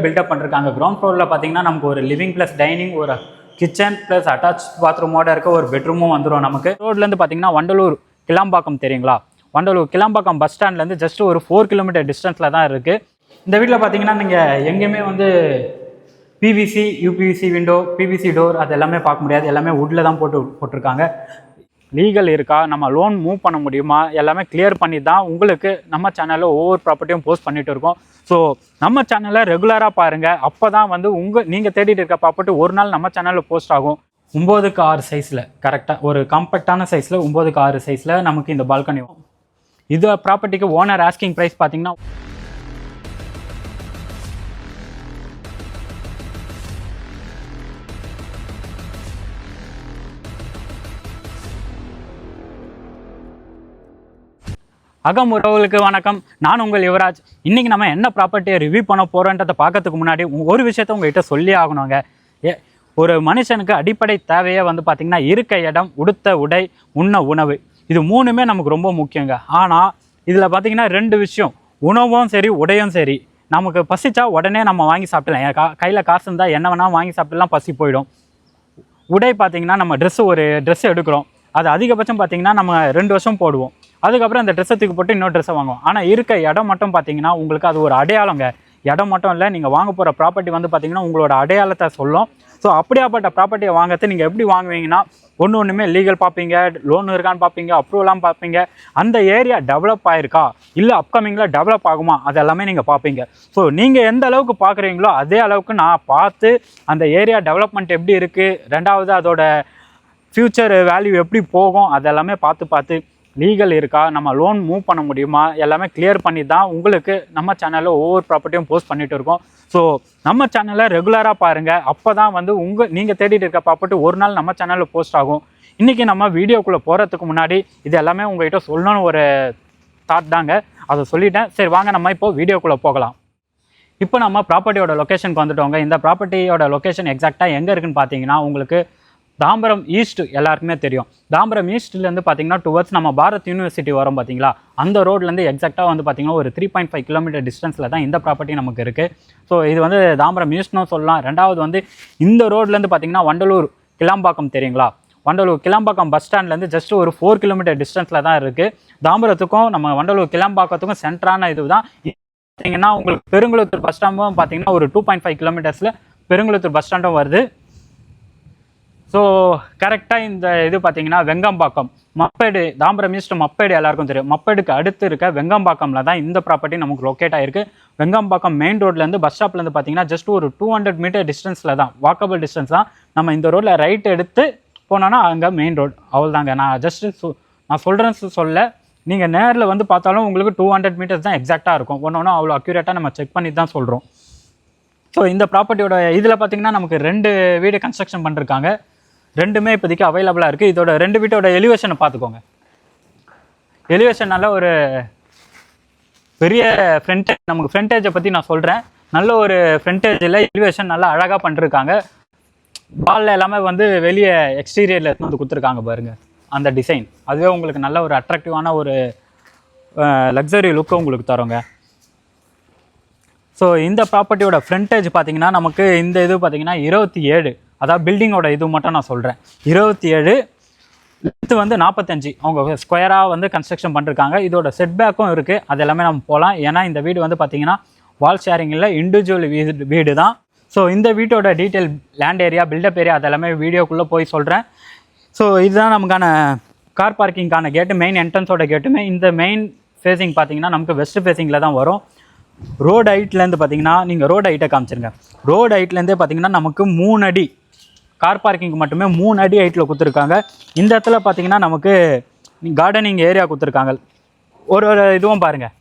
Build up பண்ணிருக்காங்க. Ground ஃப்ளோரில் பார்த்தீங்கன்னா நமக்கு ஒரு லிவிங் ப்ளஸ் டைனிங், ஒரு கிச்சன் ப்ளஸ் அட்டாச் பாத்ரூமோட இருக்க ஒரு பெட்ரூமும் வந்துடும் நமக்கு. ரோட்லேருந்து பார்த்தீங்கன்னா வண்டலூர் கிளாம்பாக்கம் தெரியுங்களா? வண்டலூர் கிளாம்பாக்கம் பஸ் ஸ்டாண்ட்லேருந்து ஜஸ்ட் ஒரு 4 கிலோமீட்டர் டிஸ்டன்ஸில் தான் இருக்குது. இந்த வீட்டில் பார்த்தீங்கன்னா நீங்கள் எங்கேயுமே வந்து PVC, UPVC window, PVC door அது எல்லாமே பார்க்க முடியாது. எல்லாமே வுட்டில் தான் போட்டிருக்காங்க. லீகல் இருக்கா, நம்ம லோன் மூவ் பண்ண முடியுமா, எல்லாமே கிளியர் பண்ணி தான் உங்களுக்கு நம்ம சேனலில் ஒவ்வொரு ப்ராப்பர்ட்டியும் போஸ்ட் பண்ணிட்டு இருக்கோம். ஸோ நம்ம சேனலை ரெகுலராக பாருங்கள். அப்போ தான் வந்து நீங்கள் தேடிட்டு இருக்க ப்ராப்பர்ட்டி ஒரு நாள் நம்ம சேனலில் போஸ்ட் ஆகும். 9x6 சைஸில் கரெக்டாக ஒரு காம்பேக்டான சைஸில் 9x6 சைஸில் நமக்கு இந்த பால்கனி. இது ப்ராப்பர்ட்டிக்கு ஓனர் ஆஸ்கிங் ப்ரைஸ் பார்த்தீங்கன்னா அகமுறவுகளுக்கு வணக்கம். நான் உங்கள் யுவராஜ். இன்றைக்கி நம்ம என்ன ப்ராப்பர்ட்டியை ரிவ்யூ பண்ண போகிறோன்றதை பார்க்கறதுக்கு முன்னாடி ஒரு விஷயத்த உங்கள்கிட்ட சொல்லி ஆகணுங்க. ஒரு மனுஷனுக்கு அடிப்படை தேவையே வந்து பார்த்திங்கன்னா இருக்க இடம், உடுத்த உடை, உண்ண உணவு, இது மூணுமே நமக்கு ரொம்ப முக்கியங்க. ஆனால் இதில் பார்த்திங்கன்னா 2 விஷயம், உணவும் சரி உடையும் சரி. நமக்கு பசிச்சா உடனே நம்ம வாங்கி சாப்பிடலாம். கையில் காசு இருந்தால் என்ன வேணால் வாங்கி சாப்பிடலாம், பசி போயிடும். உடை பார்த்திங்கன்னா நம்ம ஒரு ட்ரெஸ் எடுக்கிறோம், அது அதிகபட்சம் பார்த்திங்கன்னா நம்ம 2 வருஷம் போடுவோம். அதுக்கப்புறம் அந்த ட்ரெஸ்ஸை தூக்கி போட்டு இன்னொரு ட்ரெஸ்ஸை வாங்குவோம். ஆனால் இருக்க இடம் மட்டும் பார்த்தீங்கன்னா உங்களுக்கு அது ஒரு அடையாளங்க. இடம் மட்டும் இல்லை, நீங்கள் வாங்க போகிற ப்ராப்பர்ட்டி வந்து பார்த்திங்கன்னா உங்களோட அடையாளத்தை சொல்லும். ஸோ அப்படியாப்பட்ட ப்ராப்பர்ட்டியை வாங்கிறது நீங்கள் எப்படி வாங்குவீங்கன்னா, ஒன்றுமே லீகல் பார்ப்பீங்க, லோன் இருக்கான்னு பார்ப்பீங்க, அப்ரூவலாம் பார்ப்பீங்க, அந்த ஏரியா டெவலப் ஆகிருக்கா இல்லை அப்கமிங்கில் டெவலப் ஆகுமா அது எல்லாமே நீங்கள் பார்ப்பீங்க. ஸோ நீங்கள் எந்த அளவுக்கு பார்க்குறீங்களோ அதே அளவுக்கு நான் பார்த்து அந்த ஏரியா டெவலப்மெண்ட் எப்படி இருக்குது, ரெண்டாவது அதோட ஃப்யூச்சர் வேல்யூ எப்படி போகும் அதெல்லாமே பார்த்து லீகல் இருக்கா, நம்ம லோன் மூவ் பண்ண முடியுமா, எல்லாமே கிளியர் பண்ணி தான் உங்களுக்கு நம்ம சேனலில் ஒவ்வொரு ப்ராப்பர்ட்டியும் போஸ்ட் பண்ணிகிட்டு இருக்கோம். ஸோ நம்ம சேனலை ரெகுலராக பாருங்கள். அப்போ தான் வந்து நீங்கள் தேடிட்டு இருக்க ப்ராப்பர்ட்டி ஒரு நாள் நம்ம சேனலில் போஸ்ட் ஆகும். இன்றைக்கி நம்ம வீடியோக்குள்ளே போகிறதுக்கு முன்னாடி இது எல்லாமே உங்கள்கிட்ட சொல்லணும்னு ஒரு தாட் தாங்க, அதை சொல்லிட்டேன். சரி வாங்க நம்ம இப்போது வீடியோக்குள்ளே போகலாம். இப்போ நம்ம ப்ராப்பர்ட்டியோட லொக்கேஷனுக்கு வந்துட்டோங்க. இந்த ப்ராப்பர்ட்டியோட லொக்கேஷன் எக்ஸாக்டாக எங்கே இருக்குதுன்னு பார்த்தீங்கன்னா உங்களுக்கு தாம்பரம் ஈஸ்ட் எல்லாருக்குமே தெரியும். தாம்பரம் ஈஸ்ட்லேருந்து பார்த்தீங்கன்னா டுவர்ட்ஸ் நம்ம பாரத் யூனிவர்சிட்டி வரும் பார்த்தீங்களா, அந்த ரோட்லேருந்து எக்ஸாக்டாக வந்து பார்த்திங்கன்னா ஒரு 3.5 கிலோமீட்டர் டிஸ்டன்ஸில் தான் இந்த ப்ராப்பர்ட்டி நமக்கு இருக்குது. ஸோ இது வந்து தாம்பரம் ஈஸ்ட்னு சொல்லலாம். ரெண்டாவது வந்து இந்த ரோட்லேருந்து பார்த்திங்கன்னா வண்டலூர் கிளாம்பாக்கம் தெரியுங்களா, வண்டலூர் கிளாம்பாக்கம் பஸ் ஸ்டாண்ட்லேருந்து ஜஸ்ட் ஒரு 4 கிலோமீட்டர் டிஸ்டன்ஸில் தான் இருக்குது. தாம்பரத்துக்கும் நம்ம வண்டலூர் கிளாம்பாக்கத்துக்கும் சென்டரான இது தான். பார்த்தீங்கன்னா உங்களுக்கு பெருங்குளத்தூர் பஸ் ஸ்டாண்டும் பார்த்தீங்கன்னா ஒரு 2.5 கிலோமீட்டர்ஸில் பெருங்குளத்தூர் பஸ் ஸ்டாண்டும் வருது. ஸோ கரெக்டாக இந்த இது பார்த்தீங்கன்னா வெங்கம்பாக்கம் மப்பேடு, தாம்பரம் ஈஸ்ட் மப்பேடு எல்லாருக்கும் தெரியும். மப்பேடுக்கு அடுத்து இருக்க வெங்கம்பாக்கமில் தான் இந்த ப்ராப்பர்ட்டி நமக்கு லொக்கேட் ஆகிருக்கு. வெங்கம்பாக்கம் மெயின் ரோட்லேருந்து பஸ் ஸ்டாப்லேருந்து பார்த்தீங்கன்னா ஜஸ்ட் ஒரு 200 மீட்டர் டிஸ்டன்ஸில் தான், வாக்கபிள் டிஸ்டன்ஸ் தான். நம்ம இந்த ரோட்டில் ரைட் எடுத்து போனோன்னா அங்கே மெயின் ரோடு, அவ்வளோதாங்க. நான் சொல்கிறேன்னு சொல்ல, நீங்கள் நேரில் வந்து பார்த்தாலும் உங்களுக்கு 200 மீட்டர்ஸ் தான் எக்ஸாக்டாக இருக்கும். ஒன்று அவ்வளோ அக்யூரேட்டாக நம்ம செக் பண்ணி தான் சொல்கிறோம். ஸோ இந்த ப்ராப்பர்ட்டியோட இதில் பார்த்தீங்கன்னா நமக்கு 2 வீடு கன்ஸ்ட்ரக்ஷன் பண்ணிருக்காங்க. 2மே இப்போதைக்கு அவைலபிளாக இருக்குது. இதோட 2 வீட்டோட எலிவேஷனை பார்த்துக்கோங்க. எலிவேஷனால் ஒரு பெரிய நமக்கு ஃப்ரண்டேஜை பற்றி நான் சொல்கிறேன். நல்ல ஒரு ஃப்ரண்டேஜில் எலிவேஷன் நல்லா அழகாக பண்ணிருக்காங்க. பாலில் எல்லாமே வந்து வெளியே எக்ஸ்டீரியரில் எடுத்து வந்து கொடுத்துருக்காங்க பாருங்கள், அந்த டிசைன் அதுவே உங்களுக்கு நல்ல ஒரு அட்ராக்டிவான ஒரு லக்ஸரி லுக்கை உங்களுக்கு தரோங்க. ஸோ இந்த ப்ராப்பர்ட்டியோட ஃப்ரண்டேஜ் பார்த்தீங்கன்னா நமக்கு இந்த இது பார்த்தீங்கன்னா 27, அதாவது பில்டிங்கோட இது மட்டும் நான் சொல்கிறேன். 27, லென்த்து வந்து 45. அவங்க ஸ்கொயராக வந்து கன்ஸ்ட்ரக்ஷன் பண்ணிருக்காங்க. இதோட செட்பேக்கும் இருக்குது, அது எல்லாமே நம்ம போகலாம். ஏன்னா இந்த வீடு வந்து பார்த்திங்கன்னா வால் ஷேரிங் இல்லை, இண்டிவிஜுவல் வீடு தான். ஸோ இந்த வீட்டோட detail, land area, built up area அதெல்லாமே வீடியோக்குள்ளே போய் சொல்கிறேன். ஸோ இதுதான் நமக்கான கார் பார்க்கிங்கான கேட்டு, மெயின் என்ட்ரன்ஸோட கேட்டுமே. இந்த மெயின் ஃபேஸிங் பார்த்திங்கன்னா நமக்கு வெஸ்ட் ஃபேஸிங்கில் தான் வரும். ரோடு ஹைட்லேருந்து பார்த்தீங்கன்னா நீங்கள் ரோடு ஹைட்டை காமிச்சிருங்க. ரோடு ஹைட்லேருந்தே பார்த்தீங்கன்னா நமக்கு 3 அடி கார் பார்க்கிங் மட்டுமே 3 அடி ஹைட்டில் கொடுத்துருக்காங்க. இந்த இடத்துல பார்த்தீங்கன்னா நமக்கு கார்டனிங் ஏரியா கொடுத்துருக்காங்க. ஒரு இதுவும் பாருங்கள்,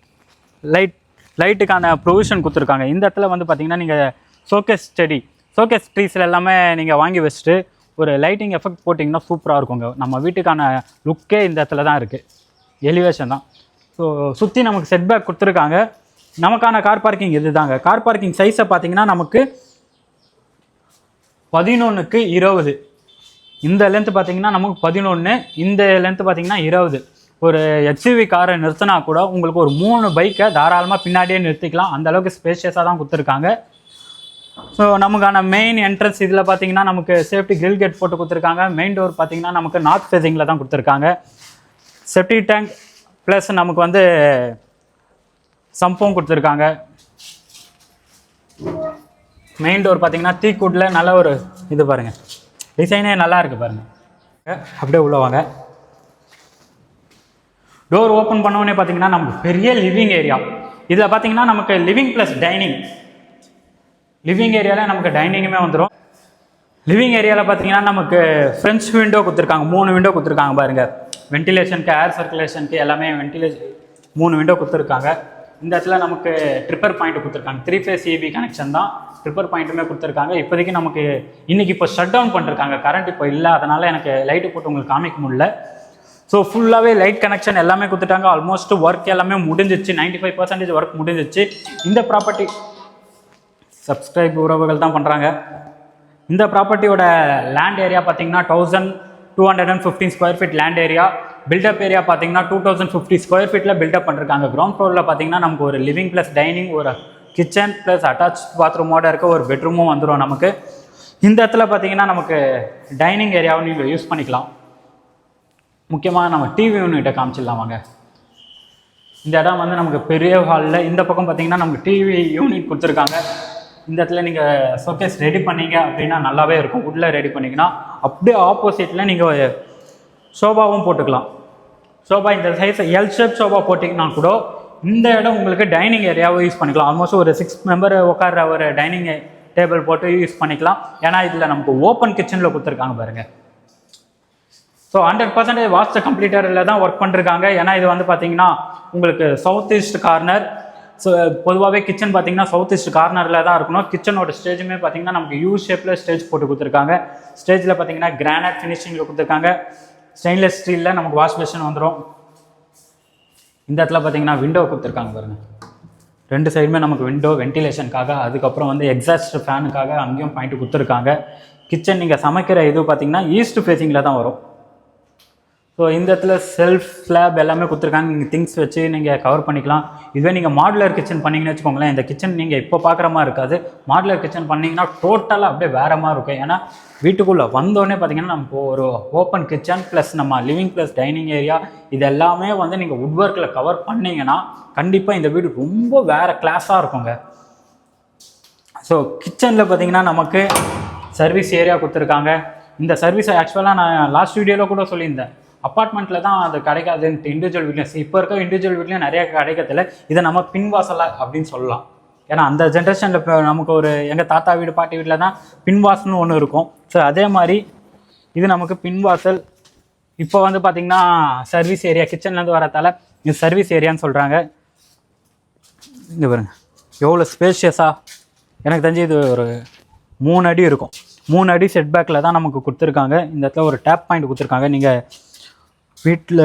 லைட்டுக்கான ப்ரொவிஷன் கொடுத்துருக்காங்க. இந்த இடத்துல வந்து பார்த்திங்கன்னா நீங்கள் ஷோகேஸ் ட்ரீஸில் எல்லாமே நீங்கள் வாங்கி வச்சுட்டு ஒரு லைட்டிங் எஃபெக்ட் போட்டிங்கன்னா சூப்பராக இருக்குங்க. நம்ம வீட்டுக்கான லுக்கே இந்த இடத்துல தான் இருக்குது, எலிவேஷன் தான். ஸோ சுற்றி நமக்கு செட்பேக் கொடுத்துருக்காங்க. நமக்கான கார் பார்க்கிங் இது தாங்க. கார் பார்க்கிங் சைஸை பார்த்தீங்கன்னா நமக்கு 11க்கு 20. இந்த லென்த் பார்த்தீங்கன்னா நமக்கு 11, இந்த லென்த் பார்த்தீங்கன்னா 20. ஒரு எக்ஸ்யூவி காரை நிறுத்தினா கூட உங்களுக்கு ஒரு 3 பைக்கை தாராளமாக பின்னாடியே நிறுத்திக்கலாம். அந்த அளவுக்கு ஸ்பேஷியஸாக தான் கொடுத்துருக்காங்க. ஸோ நமக்கான மெயின் என்ட்ரன்ஸ் இதில் பார்த்தீங்கன்னா நமக்கு சேஃப்டி கிரில் கேட் போட்டு கொடுத்துருக்காங்க. மெயின் டோர் பார்த்தீங்கன்னா நமக்கு நார்த் ஃபேஸிங்கில் தான் கொடுத்துருக்காங்க. செப்டி டேங்க் ப்ளஸ் நமக்கு வந்து சம்பும் கொடுத்துருக்காங்க. மெயின் டோர் பார்த்தீங்கன்னா தீக்குட்டில் நல்ல ஒரு இது பாருங்கள், டிசைனே நல்லா இருக்குது பாருங்கள். அப்படியே உள்ள வாங்க. டோர் ஓப்பன் பண்ணோடனே பார்த்தீங்கன்னா நமக்கு பெரிய லிவிங் ஏரியா. இதில் பார்த்தீங்கன்னா நமக்கு லிவிங் ப்ளஸ் டைனிங், லிவிங் ஏரியாவில் நமக்கு டைனிங்குமே வந்துடும். லிவிங் ஏரியாவில் பார்த்தீங்கன்னா நமக்கு ஃப்ரெஞ்ச் விண்டோ கொடுத்துருக்காங்க, 3 விண்டோ கொடுத்துருக்காங்க பாருங்கள். வென்டிலேஷனுக்கு, ஏர் சர்க்குலேஷனுக்கு எல்லாமே 3 விண்டோ கொடுத்துருக்காங்க. இந்த இடத்துல நமக்கு ட்ரிப்பர் பாயிண்ட் கொடுத்துருக்காங்க. 3 ஃபேஸ் EB கனெக்ஷன் தான், ட்ரிப்பர் பாயிண்ட்டுமே கொடுத்துருக்காங்க. இப்போதைக்கு நமக்கு இன்றைக்கி இப்போ ஷட் டவுன் பண்ணிருக்காங்க, கரண்ட் இப்போ இல்லை, அதனால் எனக்கு லைட்டு போட்டு உங்களுக்கு காமிக்க முடியல. ஸோ ஃபுல்லாகவே லைட் கனெக்ஷன் எல்லாமே கொடுத்துட்டாங்க. ஆல்மோஸ்ட் ஒர்க் எல்லாமே முடிஞ்சிச்சு, 95% ஒர்க் முடிஞ்சிச்சு. இந்த ப்ராப்பர்ட்டி சப்ஸ்கிரைப் உறவுகள் தான் பண்ணுறாங்க. இந்த ப்ராப்பர்ட்டியோட லேண்ட் ஏரியா பார்த்தீங்கன்னா 1215 square feet land area. Built up area பார்த்தீங்கன்னா 2050 ஸ்கொயர் ஃபீட்டில் பில்டப் பண்ணிருக்காங்க. கிரவுண்ட் ஃப்ளோரில் பார்த்தீங்கன்னா நமக்கு ஒரு லிவிங் ப்ளஸ் டைனிங், ஒரு கிச்சன் ப்ளஸ் அட்டாச் பாத்ரூமோட இருக்க ஒரு பெட்ரூமும் வந்துடும் நமக்கு. இந்த இடத்துல பார்த்தீங்கன்னா நமக்கு டைனிங் ஏரியாவும் நீங்கள் யூஸ் பண்ணிக்கலாம். முக்கியமாக நம்ம டிவி யூனிட்டை காமிச்சிடலாம் வாங்க. இந்த இடம் வந்து நமக்கு பெரிய ஹாலில், இந்த பக்கம் பார்த்தீங்கன்னா நமக்கு டிவி யூனிட் கொடுத்துருக்காங்க. இந்த இடத்துல நீங்கள் ஷோகேஸ் ரெடி பண்ணீங்க அப்படின்னா நல்லாவே இருக்கும். உள்ளே ரெடி பண்ணிங்கன்னா அப்படியே ஆப்போசிட்டில் நீங்கள் சோபாவும் போட்டுக்கலாம். சோபா இந்த சைஸ் எல் ஷேப் சோபா போட்டிங்கன்னா கூட இந்த இடம் உங்களுக்கு டைனிங் ஏரியாவும் யூஸ் பண்ணிக்கலாம். ஆல்மோஸ்ட் ஒரு 6 மெம்பர் உட்கார்ற ஒரு டைனிங் டேபிள் போட்டு யூஸ் பண்ணிக்கலாம். ஏன்னா இதில் நமக்கு ஓப்பன் கிச்சனில் கொடுத்துருக்காங்க பாருங்கள். ஸோ 100% வாஸ்து கம்ப்ளீட்டரில் தான் ஒர்க் பண்ணிருக்காங்க. ஏன்னா இது வந்து பார்த்தீங்கன்னா உங்களுக்கு சவுத் ஈஸ்ட் கார்னர். ஸோ பொதுவாகவே கிச்சன் பார்த்தீங்கன்னா சவுத் ஈஸ்ட் கார்னரில் தான் இருக்கணும். கிச்சனோட ஸ்டேஜுமே பார்த்தீங்கன்னா நமக்கு யூ ஷேப்பில் ஸ்டேஜ் போட்டு கொடுத்துருக்காங்க. ஸ்டேஜில் பார்த்தீங்கன்னா கிரானைட் ஃபினிஷிங்கில் கொடுத்துருக்காங்க. ஸ்டெயின்லெஸ் ஸ்டீலில் நமக்கு வாஷ் பேஷன் வந்துடும். இந்த இடத்துல பார்த்தீங்கன்னா விண்டோ கொடுத்துருக்காங்க பாருங்கள். 2 சைடுமே நமக்கு விண்டோ வென்டிலேஷனுக்காக, அதுக்கப்புறம் வந்து எக்ஸாஸ்ட் ஃபேனுக்காக அங்கேயும் பாயிண்ட் கொடுத்துருக்காங்க. கிச்சன் நீங்கள் சமைக்கிற இது பார்த்தீங்கன்னா ஈஸ்ட் ஃபேஸிங்கில் தான் வரும். ஸோ இந்த இடத்துல செல்ஃப் ஸ்லாப் எல்லாமே கொடுத்துருக்காங்க. நீங்கள் திங்ஸ் வச்சு நீங்கள் கவர் பண்ணிக்கலாம். இதுவே நீங்கள் மாடுலர் கிச்சன் பண்ணிங்கன்னு வச்சுக்கோங்களேன், இந்த கிச்சன் நீங்கள் இப்போ பார்க்குற மாதிரி இருக்காது. மாடுலர் கிச்சன் பண்ணிங்கன்னா டோட்டலாக அப்படியே வேறு மாதிரி இருக்கும். ஏன்னா வீட்டுக்குள்ளே வந்தோடனே பார்த்தீங்கன்னா நமக்கு ஒரு ஓப்பன் கிச்சன் ப்ளஸ் நம்ம லிவிங் ப்ளஸ் டைனிங் ஏரியா இது எல்லாமே வந்து நீங்கள் வுட் ஒர்க்கில் கவர் பண்ணிங்கன்னா கண்டிப்பாக இந்த வீடு ரொம்ப வேறு கிளாஸாக இருக்குங்க. ஸோ கிச்சனில் பார்த்தீங்கன்னா நமக்கு சர்வீஸ் ஏரியா கொடுத்துருக்காங்க. இந்த சர்வீஸை ஆக்சுவலாக நான் லாஸ்ட் வீடியோவில் கூட சொல்லியிருந்தேன், அப்பார்ட்மெண்ட்டில் தான் அது கிடைக்காதுன்ட்டு. இண்டிவிஜுவல் வீட்லையும் இப்போ இருக்க இண்டிவிஜுவல் வீட்லையும் நிறைய கிடைக்கிறதில்ல. இதை நம்ம பின்வாசலை அப்படின்னு சொல்லலாம். ஏன்னா அந்த ஜென்ரேஷனில் இப்போ நமக்கு ஒரு எங்கள் தாத்தா வீடு பாட்டி வீட்டில் தான் பின்வாசல்னு ஒன்று இருக்கும். ஸோ அதே மாதிரி இது நமக்கு பின்வாசல். இப்போ வந்து பார்த்திங்கன்னா சர்வீஸ் ஏரியா கிச்சன்லேருந்து வரத்தால் இது சர்வீஸ் ஏரியான்னு சொல்கிறாங்க. இங்கே பாருங்க எவ்வளோ ஸ்பேஷியஸாக, எனக்கு தெரிஞ்சு இது ஒரு 3 அடி இருக்கும். 3 அடி செட்பேக்கில் தான் நமக்கு கொடுத்துருக்காங்க. இந்த இடத்துல ஒரு டேப் பாயிண்ட் கொடுத்துருக்காங்க. நீங்கள் வீட்டில்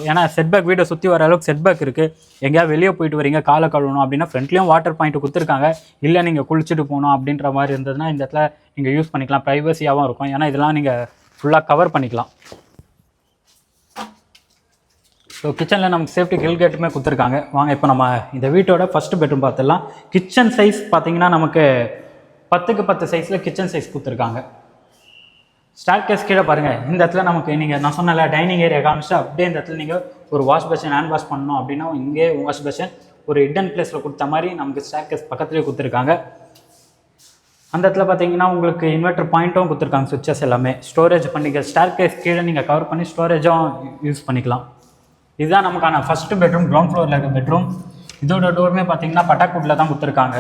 ஏன்னா செட்பேக் வீட்டை சுற்றி வர அளவுக்கு செட்பேக் இருக்குது. எங்கேயாவது வெளியே போயிட்டு வரீங்க, காலை கழுவணும் அப்படின்னா ஃப்ரண்ட்லேயும் வாட்டர் பாயிண்ட் கொடுத்துருக்காங்க. இல்லை நீங்கள் குளிச்சுட்டு போகணும் அப்படின்ற மாதிரி இருந்ததுன்னா இந்த இடத்துல நீங்கள் யூஸ் பண்ணிக்கலாம். ப்ரைவசியாகவும் இருக்கும். ஏன்னா இதெல்லாம் நீங்கள் ஃபுல்லாக கவர் பண்ணிக்கலாம். ஸோ கிச்சனில் நமக்கு சேஃப்டி கிரில் கேட்டுமே கொடுத்துருக்காங்க. வாங்க இப்போ நம்ம இந்த வீட்டோட ஃபஸ்ட்டு பெட்ரூம் பார்த்துடலாம். கிச்சன் சைஸ் பார்த்தீங்கன்னா நமக்கு 10க்கு 10 சைஸில் கிச்சன் சைஸ் கொடுத்துருக்காங்க. ஸ்டார்கேஸ் கீழே பாருங்கள். இந்த இடத்துல நமக்கு நீங்கள் நான் சொன்னல டைனிங் ஏரியா காமிச்சு அப்படியே இந்த இடத்துல நீங்கள் ஒரு வாஷ் பேஷன் ஹேண்ட் வாஷ் பண்ணணும் அப்படின்னா இங்கே வாஷ் பேஷன் ஒரு ஹிடன் பிளேஸில் கொடுத்த மாதிரி நமக்கு ஸ்டார்கேஸ் பக்கத்துலேயே கொடுத்துருக்காங்க. அந்த இடத்துல பார்த்தீங்கன்னா உங்களுக்கு இன்வெர்டர் பாயிண்ட்டும் கொடுத்துருக்காங்க. சுவிட்சஸ் எல்லாமே ஸ்டோரேஜ் பண்ணிக்க, ஸ்டார்கேஸ் கீழே நீங்கள் கவர் பண்ணி ஸ்டோரேஜும் யூஸ் பண்ணிக்கலாம். இதுதான் நமக்கான ஃபஸ்ட்டு பெட்ரூம், கிரவுண்ட் ஃப்ளோரில் இருக்க பெட்ரூம். இதோட டோருமே பார்த்தீங்கன்னா பட்டாக்குட்டில் தான் கொடுத்துருக்காங்க.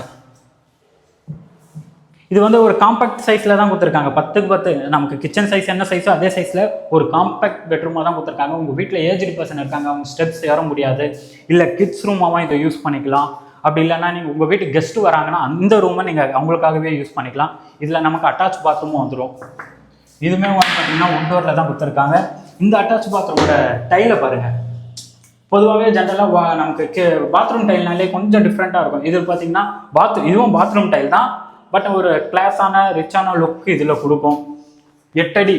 இது வந்து ஒரு காம்பேக்ட் சைஸில் தான் கொடுத்துருக்காங்க. 10க்கு 10 நமக்கு கிச்சன் சைஸ் என்ன சைஸோ அதே சைஸில் ஒரு காம்பேக்ட் பெட்ரூமாக தான் கொடுத்துருக்காங்க. உங்கள் வீட்டில் ஏஜ்டு பர்சன் இருக்காங்க, அவங்க ஸ்டெப்ஸ் ஏற முடியாது, இல்லை கிட்ஸ் ரூமாகவும் இதை யூஸ் பண்ணிக்கலாம். அப்படி இல்லைன்னா நீங்கள் உங்கள் வீட்டுக்கு கெஸ்ட்டு வராங்கன்னா அந்த ரூமை நீங்கள் அவங்களுக்காகவே யூஸ் பண்ணிக்கலாம். இதில் நமக்கு அட்டாச் பாத்ரூமும் வந்துடும். இதுவுமே வந்து பார்த்தீங்கன்னா உண்டோரில் தான் கொடுத்துருக்காங்க. இந்த அட்டாச் பாத்ரூமோட டைலை பாருங்கள். பொதுவாகவே ஜென்ரலாக நமக்கு பாத்ரூம் டைல்னாலே கொஞ்சம் டிஃப்ரெண்ட்டாக இருக்கும். இது பார்த்தீங்கன்னா இதுவும் பாத்ரூம் டைல் தான், பட் ஒரு கிளாஸான ரிச்சான லுக் இதில் கொடுக்கும். 8 அடி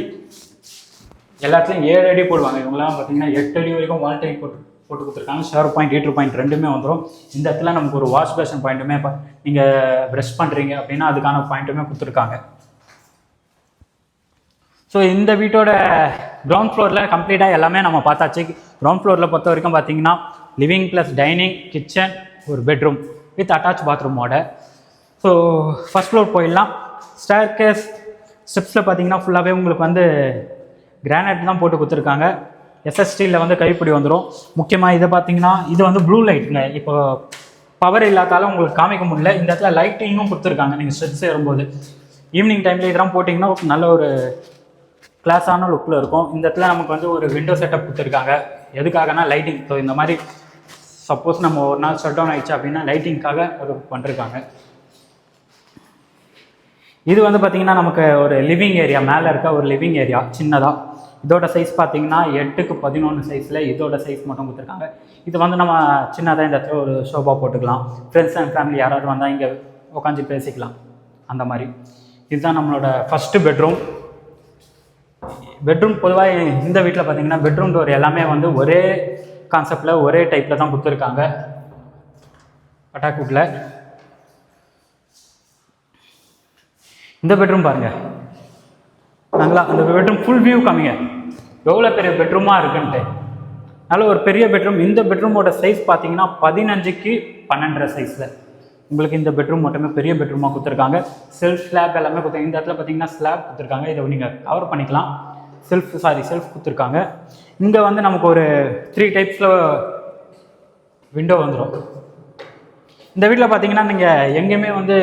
எல்லாத்துலேயும் 7 அடி போடுவாங்க. இவங்களாம் பார்த்தீங்கன்னா 8 அடி வரைக்கும் வால் டைல் போட்டு போட்டு கொடுத்துருக்காங்க. ஷவர் பாயிண்ட் ஹீட்டர் பாயிண்ட் ரெண்டுமே வந்துடும். இந்த இடத்துல நமக்கு ஒரு வாஷ் பேஷன் பாயிண்ட்டுமே நீங்கள் ப்ரஷ் பண்ணுறீங்க அப்படின்னா அதுக்கான பாயிண்ட்டுமே கொடுத்துருக்காங்க. ஸோ இந்த வீட்டோட கிரவுண்ட் ஃப்ளோரில் கம்ப்ளீட்டாக எல்லாமே நம்ம பார்த்தாச்சு. கிரவுண்ட் ஃப்ளோரில் பொறுத்த வரைக்கும் பார்த்தீங்கன்னா லிவிங் ப்ளஸ் டைனிங், கிச்சன், ஒரு பெட்ரூம் வித் அட்டாச் பாத்ரூமோட. ஸோ ஃபஸ்ட் ஃப்ளோர் போயிடலாம். ஸ்டேர்கேஸ் ஸ்டெப்ஸில் பார்த்தீங்கன்னா ஃபுல்லாகவே உங்களுக்கு வந்து கிரானைட் தான் போட்டு கொடுத்துருக்காங்க. எஸ்எஸ்டியில் வந்து கைப்பிடி வந்துடும். முக்கியமாக இதை பார்த்தீங்கன்னா இது வந்து ப்ளூ லைட்டுங்க. இப்போ பவர் இல்லாதாலும் உங்களுக்கு காமிக்க முடியல. இந்த இடத்துல லைட்டிங்கும் கொடுத்துருக்காங்க. நீங்கள் ஸ்டெப்ஸ் ஏறும்போது ஈவினிங் டைமில் இதெல்லாம் போட்டிங்கன்னா நல்ல ஒரு கிளாஸான லுக்கில் இருக்கும். இந்த இடத்துல நமக்கு வந்து ஒரு விண்டோ செட்டப் கொடுத்துருக்காங்க. எதுக்காகனா லைட்டிங். ஸோ இந்த மாதிரி சப்போஸ் நம்ம ஒரு நாள் ஷட் டவுன் ஆகிடுச்சு அப்படின்னா லைட்டிங்காக அது பண்ணிருக்காங்க. இது வந்து பார்த்திங்கன்னா நமக்கு ஒரு லிவிங் ஏரியா, மேலே இருக்க ஒரு லிவிங் ஏரியா சின்னதாக. இதோட சைஸ் பார்த்தீங்கன்னா 8x11 சைஸில் இதோட சைஸ் மட்டும் கொடுத்துருக்காங்க. இது வந்து நம்ம சின்னதாக இந்த இடத்துல ஒரு ஷோபா போட்டுக்கலாம். ஃப்ரெண்ட்ஸ் அண்ட் ஃபேமிலி யாராவது வந்தால் இங்கே உட்காந்து பேசிக்கலாம் அந்த மாதிரி. இதுதான் நம்மளோட ஃபஸ்ட்டு பெட்ரூம். பெட்ரூம் பொதுவாக இந்த வீட்டில் பார்த்தீங்கன்னா பெட்ரூம் டோர் எல்லாமே வந்து ஒரே கான்செப்டில் ஒரே டைப்பில் தான் கொடுத்துருக்காங்க. அட்டாக்வுட்டில் இந்த பெட்ரூம் பாருங்கள். நாங்களா அந்த பெட்ரூம் ஃபுல் வியூ காமிங்க எவ்வளோ பெரிய பெட்ரூமாக இருக்குன்ட்டு. நல்ல ஒரு பெரிய பெட்ரூம். இந்த பெட்ரூமோட சைஸ் பார்த்தீங்கன்னா 15x12 சைஸில் உங்களுக்கு இந்த பெட்ரூம் மட்டுமே பெரிய பெட்ரூமாக கொடுத்துருக்காங்க. செல்ஃப் ஸ்லாப் எல்லாமே கொடுத்துருக்காங்க. இந்த இடத்துல பார்த்தீங்கன்னா ஸ்லாப் கொடுத்துருக்காங்க. இதை நீங்கள் கவர் பண்ணிக்கலாம். செல்ஃப் கொடுத்துருக்காங்க. இங்கே வந்து நமக்கு ஒரு 3 டைப்ஸில் விண்டோ வந்துடும். இந்த வீட்டில் பார்த்தீங்கன்னா நீங்கள் எங்கேயுமே வந்து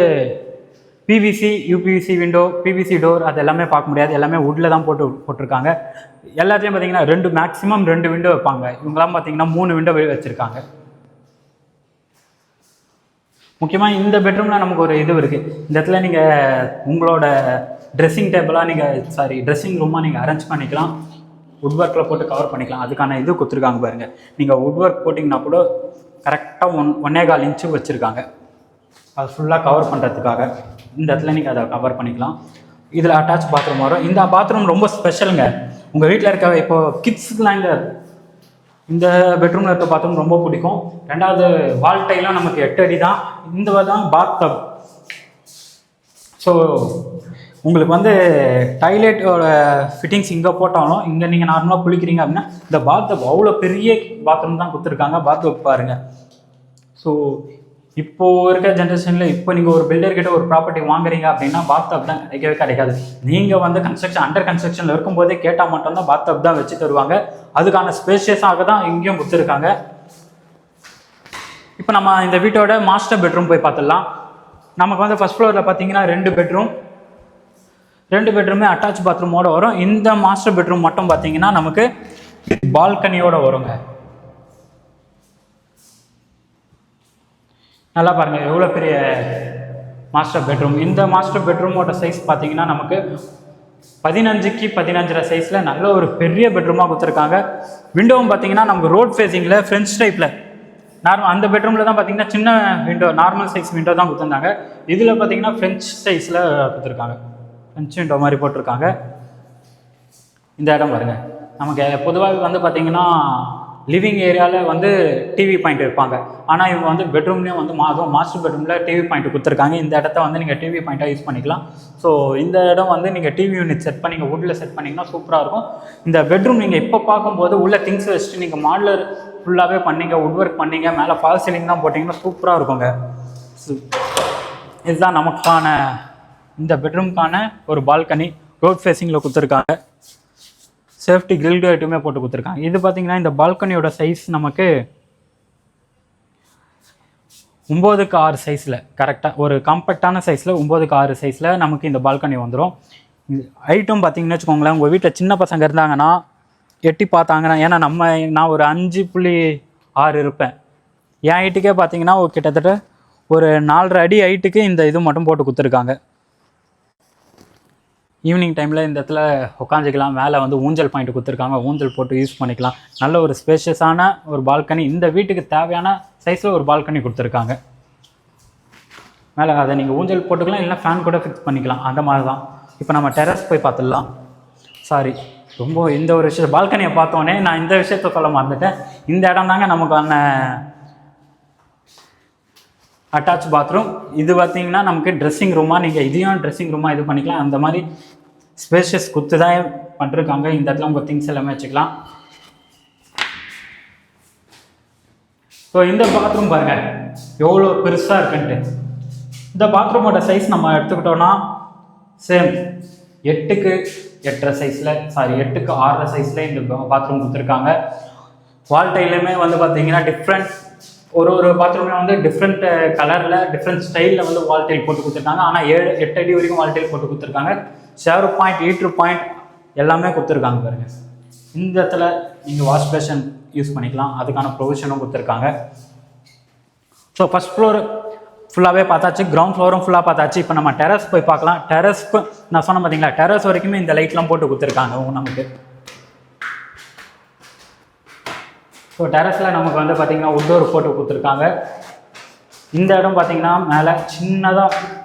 PVC, UPVC window, PVC door அது எல்லாமே பார்க்க முடியாது. எல்லாமே வுட்டில் தான் போட்டிருக்காங்க. எல்லாத்தையும் பார்த்தீங்கன்னா மேக்ஸிமம் 2 விண்டோ வைப்பாங்க. இவங்களாம் பார்த்தீங்கன்னா 3 விண்டோ வச்சுருக்காங்க. முக்கியமாக இந்த பெட்ரூமில் நமக்கு ஒரு இது இருக்குது. இந்த இடத்துல நீங்கள் உங்களோட ட்ரெஸ்ஸிங் டேபிளாக ட்ரெஸ்ஸிங் ரூமாக நீங்கள் அரேஞ்ச் பண்ணிக்கலாம். வுட் ஒர்க்கில் போட்டு கவர் பண்ணிக்கலாம். அதுக்கான இது கொடுத்துருக்காங்க பாருங்கள். நீங்கள் வுட் ஒர்க் போட்டிங்கன்னா கூட கரெக்டாக 1.25 இன்ச்சு வச்சுருக்காங்க. அது ஃபுல்லாக கவர் பண்ணுறதுக்காக இந்த இடத்துல நீங்கள் அதை கவர் பண்ணிக்கலாம். இதில் அட்டாச் பாத்ரூம் வரும். இந்த பாத்ரூம் ரொம்ப ஸ்பெஷலுங்க. உங்கள் வீட்டில் இருக்க இப்போ கிட்ஸுக்குலாம் இந்த பெட்ரூமில் இருக்க பாத்ரூம் ரொம்ப பிடிக்கும். ரெண்டாவது வால் டைலாம் நமக்கு 8 அடி தான். இந்த தான் பாத் டப். ஸோ உங்களுக்கு வந்து டாய்லெட்டோட ஃபிட்டிங்ஸ் இங்கே போட்டாலும் இங்கே நீங்கள் நார்மலாக குளிக்கிறீங்க அப்படின்னா இந்த பாத் டப் அவ்வளோ பெரிய பாத்ரூம் தான் கொடுத்துருக்காங்க. பாத் டப் பாருங்கள். ஸோ இப்போது இருக்க ஜென்ரேஷனில் இப்போ நீங்கள் ஒரு பில்டர்கிட்ட ஒரு ப்ராப்பர்ட்டி வாங்குறீங்க அப்படின்னா பாத் டப் தான் கிடைக்காது. நீங்கள் வந்து அண்டர் கன்ஸ்ட்ரக்ஷனில் இருக்கும்போதே கேட்டால் மட்டும்தான் பாத் டப் தான் வச்சு தருவாங்க. அதுக்கான ஸ்பேஷியஸாக தான் இங்கேயும் கொடுத்துருக்காங்க. இப்போ நம்ம இந்த வீட்டோட மாஸ்டர் பெட்ரூம் போய் பார்த்துடலாம். நமக்கு வந்து ஃபர்ஸ்ட் ஃப்ளோரில் பார்த்தீங்கன்னா 2 பெட்ரூமே அட்டாச் பாத்ரூமோடு வரும். இந்த மாஸ்டர் பெட்ரூம் மட்டும் பார்த்தீங்கன்னா நமக்கு பால்கனியோடு வருங்க. நல்லா பாருங்கள் எவ்வளோ பெரிய மாஸ்டர் பெட்ரூம். இந்த மாஸ்டர் பெட்ரூமோட சைஸ் பார்த்தீங்கன்னா நமக்கு 15x15 சைஸில் நல்ல ஒரு பெரிய பெட்ரூமாக கொடுத்துருக்காங்க. விண்டோவும் பார்த்தீங்கன்னா நமக்கு ரோட் ஃபேஸிங்கில் ஃப்ரெஞ்ச் டைப்பில் அந்த பெட்ரூமில் தான் பார்த்தீங்கன்னா சின்ன விண்டோ, நார்மல் சைஸ் விண்டோ தான் கொடுத்துருந்தாங்க. இதில் பார்த்தீங்கன்னா ஃப்ரெஞ்ச் சைஸில் கொடுத்துருக்காங்க. ஃப்ரெஞ்ச் விண்டோ மாதிரி போட்டிருக்காங்க. இந்த இடம் பாருங்கள். நமக்கு பொதுவாக வந்து பார்த்தீங்கன்னா லிவிங் ஏரியாவில் வந்து டிவி பாயிண்ட் இருப்பாங்க. ஆனால் இவங்க வந்து பெட்ரூம்லேயும் வந்து அதுவும் மாஸ்டர் பெட்ரூமில் டிவி பாயிண்ட் கொடுத்துருக்காங்க. இந்த இடத்த வந்து நீங்கள் டிவி பாயிண்ட்டாக யூஸ் பண்ணிக்கலாம். ஸோ இந்த இடம் வந்து நீங்கள் டிவி யூனிட் செட் பண்ணி நீங்கள் வுட்டில் செட் பண்ணிங்கன்னா சூப்பராக இருக்கும். இந்த பெட்ரூம் நீங்கள் இப்போ பார்க்கும்போது உள்ள திங்ஸ் வச்சுட்டு நீங்கள் மாடலர் ஃபுல்லாகவே பண்ணிங்க, வுட் ஒர்க் பண்ணிங்க, மேலே ஃபால் சீலிங் தான் போட்டிங்கன்னா சூப்பராக இருக்குங்க. இதுதான் நமக்கான இந்த பெட்ரூம்க்கான ஒரு பால்கனி. ரோட் ஃபேஸிங்கில் கொடுத்துருக்காங்க. சேஃப்டி கிரில் கேட்டுமே போட்டு கொடுத்துருக்காங்க. இது பார்த்தீங்கன்னா இந்த பால்கனியோட சைஸ் நமக்கு 9x6 சைஸில் கரெக்டாக ஒரு காம்பேக்டான சைஸில் 9x6 சைஸில் நமக்கு இந்த பால்கனி வந்துடும். ஹைட்டும் பார்த்தீங்கன்னு வச்சுக்கோங்களேன், உங்கள் வீட்டில் சின்ன பசங்க இருந்தாங்கன்னா எட்டி பார்த்தாங்கன்னா, ஏன்னா நான் ஒரு 5.6 இருப்பேன். என் ஹைட்டுக்கே பார்த்தீங்கன்னா கிட்டத்தட்ட ஒரு 4.5 அடி ஹைட்டுக்கு இந்த இது மட்டும் போட்டு கொடுத்துருக்காங்க. ஈவினிங் டைமில் இந்த இடத்துல உட்காந்துக்கலாம். மேலே வந்து ஊஞ்சல் பாயிண்ட் கொடுத்துருக்காங்க. ஊஞ்சல் போட்டு யூஸ் பண்ணிக்கலாம். நல்ல ஒரு ஸ்பேஷியஸான ஒரு பால்கனி. இந்த வீட்டுக்கு தேவையான சைஸில் ஒரு பால்கனி கொடுத்துருக்காங்க. மேலே அதை நீங்கள் ஊஞ்சல் போட்டுக்கலாம், இல்லை ஃபேன் கூட ஃபிக்ஸ் பண்ணிக்கலாம். அந்த மாதிரி தான். இப்போ நம்ம டெரஸ் போய் பார்த்துடலாம். ரொம்ப இந்த ஒரு விஷயம் பால்கனியை பார்த்தோன்னே நான் இந்த விஷயத்த சொல்ல மறந்துட்டேன். இந்த இடம் தாங்க நமக்கான அட்டாச் பாத்ரூம். இது பார்த்தீங்கன்னா நமக்கு ட்ரெஸ்ஸிங் ரூமாக, நீங்கள் இதையும் ட்ரெஸ்ஸிங் ரூமாக இது பண்ணிக்கலாம். அந்த மாதிரி ஸ்பேஷியஸ் குத்து தான் பண்ணிருக்காங்க. இந்த இடத்துல உங்கள் திங்ஸ் எல்லாமே வச்சுக்கலாம். ஸோ இந்த பாத்ரூம் பாருங்கள் எவ்வளோ பெருசாக இருக்குன்ட்டு. இந்த பாத்ரூமோட சைஸ் நம்ம எடுத்துக்கிட்டோன்னா சேம் 8க்கு 8.5 சைஸில், 8க்கு 6 சைஸில் இந்த பாத்ரூம் கொடுத்துருக்காங்க. வால் டைலுமே வந்து பார்த்தீங்கன்னா டிஃப்ரெண்ட், ஒரு பாத்ரூமில் வந்து டிஃப்ரெண்ட் கலரில் டிஃப்ரெண்ட் ஸ்டைலில் வந்து வால் டைல் போட்டு கொடுத்துருக்காங்க. ஆனால் 7-8 அடி வரைக்கும் வால் டைல் போட்டு கொடுத்துருக்காங்க. ஷவர் பாயிண்ட், ஹீட்ரு பாயிண்ட் எல்லாமே கொடுத்துருக்காங்க பாருங்கள். இந்த இடத்துல நீங்கள் வாஷ் பேஷன் யூஸ் பண்ணிக்கலாம், அதுக்கான ப்ரொவிஷனும் கொடுத்துருக்காங்க. ஸோ ஃபஸ்ட் ஃப்ளோர் ஃபுல்லாகவே பார்த்தாச்சு, கிரவுண்ட் ஃப்ளோரும் ஃபுல்லாக பார்த்தாச்சு. இப்போ நம்ம டெரஸ் போய் பார்க்கலாம். டெரஸ்க்கு நான் சொன்னேன் பார்த்தீங்களா, டெரஸ் வரைக்குமே இந்த லைட்லாம் போட்டு கொடுத்துருக்காங்க நமக்கு. ஸோ டெரஸில் நமக்கு வந்து பார்த்திங்கன்னா உட்டோர் போட்டு கொடுத்துருக்காங்க. இந்த இடம் பார்த்திங்கன்னா மேலே சின்னதாக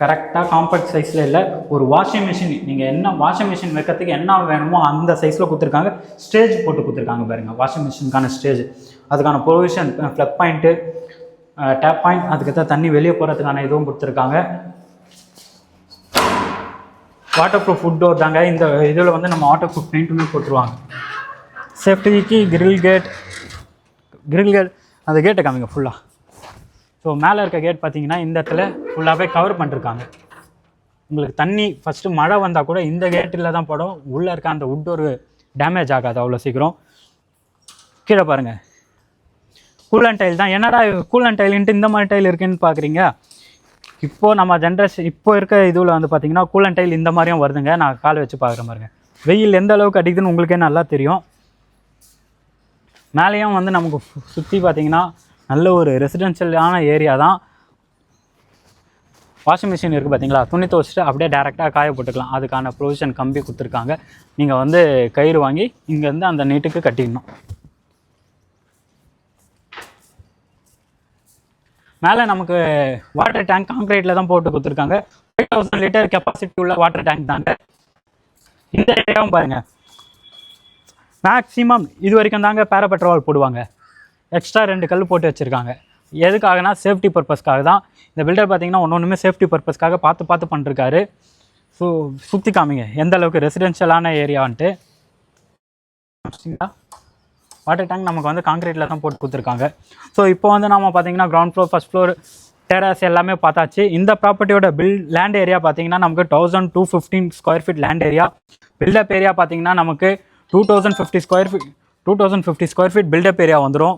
கரெக்டாக காம்பேக்ட் சைஸில் இல்லை, ஒரு வாஷிங் மிஷின், நீங்கள் என்ன வாஷிங் மிஷின் வைக்கிறதுக்கு என்ன வேணுமோ அந்த சைஸில் கொடுத்துருக்காங்க. ஸ்டேஜ் போட்டு கொடுத்துருக்காங்க பாருங்கள், வாஷிங் மிஷினுக்கான ஸ்டேஜ், அதுக்கான provision, plug point, tap point, அதுக்கேற்ற தண்ணி வெளியே போகிறதுக்கான இதுவும் கொடுத்துருக்காங்க. வாட்டர் ப்ரூஃப் ஃபுட் டோர் தாங்க. இந்த இதில் வந்து நம்ம வாட்டர் ப்ரூஃப் பெயிண்ட்டுமே போட்டுருவாங்க. சேஃப்டிக்கு கிரில் கேட் அந்த கேட்டை காமிங்க ஃபுல்லாக. ஸோ மேலே இருக்க கேட் பார்த்தீங்கன்னா இந்த இடத்துல ஃபுல்லாகவே கவர் பண்ணிருக்காங்க. உங்களுக்கு தண்ணி ஃபஸ்ட்டு மழை வந்தால் கூட இந்த கேட்டில் தான் படும். உள்ளே இருக்க அந்த உட் ஒரு டேமேஜ் ஆகாது அவ்வளோ சீக்கிரம். கீழே பாருங்கள் கூலன் டைல் தான். என்னடா கூலன் டைலுன்ட்டு இந்த மாதிரி டைல் இருக்குன்னு பார்க்குறீங்க. இப்போது நம்ம ஜென்ரேஷன் இப்போ இருக்க இதில் வந்து பார்த்திங்கன்னா கூலன் டைல் இந்த மாதிரியும் வருதுங்க. நான் காலை வச்சு பார்க்குற பாருங்க, வெயில் எந்த அளவுக்கு அடிக்குதுன்னு உங்களுக்கே நல்லா தெரியும். மேலேயும் வந்து நமக்கு சுற்றி பார்த்திங்கன்னா நல்ல ஒரு ரெசிடென்ஷியலான ஏரியா தான். வாஷிங் மிஷின் இருக்குது பார்த்தீங்களா, துணி துவச்சிட்டு அப்படியே டேரெக்டாக காய போட்டுக்கலாம். அதுக்கான ப்ரொவிஷன் கம்பி கொடுத்துருக்காங்க. நீங்கள் வந்து கயிறு வாங்கி இங்கேருந்து அந்த நீட்டுக்கு கட்டிடணும். மேலே நமக்கு வாட்டர் டேங்க் கான்க்ரீட்டில் தான் போட்டு கொடுத்துருக்காங்க. 5000 லிட்டர் கெப்பாசிட்டி உள்ள வாட்டர் டேங்க் தாங்க. இந்த ஏரியாவும் பாருங்கள், மேக்ஸிமம் இது வரைக்கும் தாங்க பேராபெட்ரோல் போடுவாங்க. எக்ஸ்ட்ரா 2 கல் போட்டு வச்சுருக்காங்க. எதுக்காகனா சேஃப்டி பர்பஸ்க்காக தான். இந்த பில்டர் பார்த்திங்கன்னா ஒன்றுமே சேஃப்டி பர்பஸ்க்காக பார்த்து பண்ணிருக்காரு. ஸோ சுற்றி காமிங்க எந்த அளவுக்கு ரெசிடென்ஷியலான ஏரியான்ட்டு. வாட்டர் டேங்க் நமக்கு வந்து கான்க்ரீட்டில் தான் போட்டு கொடுத்துருக்காங்க. ஸோ இப்போ வந்து நம்ம பார்த்திங்கன்னா ground floor, first floor, terrace எல்லாமே பார்த்தாச்சு. இந்த ப்ராப்பர்ட்டியோட லேண்ட் ஏரியா பார்த்திங்கன்னா நமக்கு 1215 square feet land area. Built up area பார்த்திங்கன்னா நமக்கு 2050 ஸ்கொயர் ஃபீட் பில்டப் ஏரியா வந்துடும்.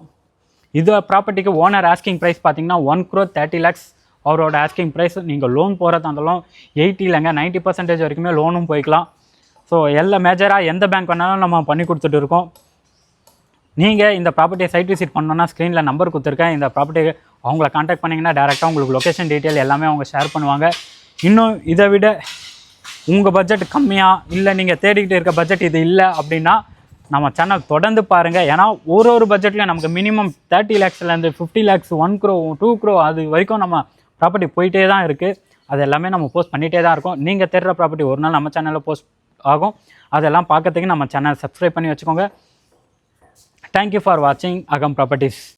இது ப்ராப்பர்ட்டிக்கு ஓனர் ஆஸ்கிங் ப்ரைஸ் பார்த்தீங்கன்னா 1,30 lakhs அவரோட ஆஸ்கிங் ப்ரைஸ். நீங்கள் லோன் போகிறதா இருந்தாலும் 80 இல்லைங்க 90% வரைக்குமே லோனும் போய்க்கலாம். ஸோ எல்லா மேஜராக எந்த பேங்க் வேணாலும் நம்ம பண்ணி கொடுத்துட்டு இருக்கோம். நீங்கள் இந்த ப்ராப்பர்ட்டியை சைட் விசிட் பண்ணோன்னா ஸ்க்ரீனில் நம்பர் கொடுத்துருக்கேன். இந்த ப்ராப்பர்ட்டியை அவங்கள காண்டாக்ட் பண்ணிங்கன்னா டேரெக்டாக உங்களுக்கு லொக்கேஷன் டீட்டெயில் எல்லாமே அவங்க ஷேர் பண்ணுவாங்க. இன்னும் இதை விட உங்கள் பட்ஜெட் கம்மியாக இல்லை, நீங்கள் தேடிக்கிட்டு இருக்க பட்ஜெட் இது இல்லை அப்படின்னா நம்ம சேனல் தொடர்ந்து பாருங்கள். ஏன்னா ஒரு பட்ஜெட்லையும் நமக்கு மினிமம் 30 lakhsலேருந்து 50 lakhs, 1 crore, 2 crore அது வரைக்கும் நம்ம ப்ராப்பர்ட்டி போயிட்டே தான் இருக்குது. அது எல்லாமே நம்ம போஸ்ட் பண்ணிகிட்டே தான் இருக்கோம். நீங்கள் தேடுற ப்ராப்பர்ட்டி ஒரு நாள் நம்ம சேனலில் போஸ்ட் ஆகும். அதெல்லாம் பார்க்கறதுக்கு நம்ம சேனல் சப்ஸ்கிரைப் பண்ணி வச்சுக்கோங்க. தேங்க்யூ ஃபார் வாட்சிங் அகம் ப்ராப்பர்ட்டிஸ்.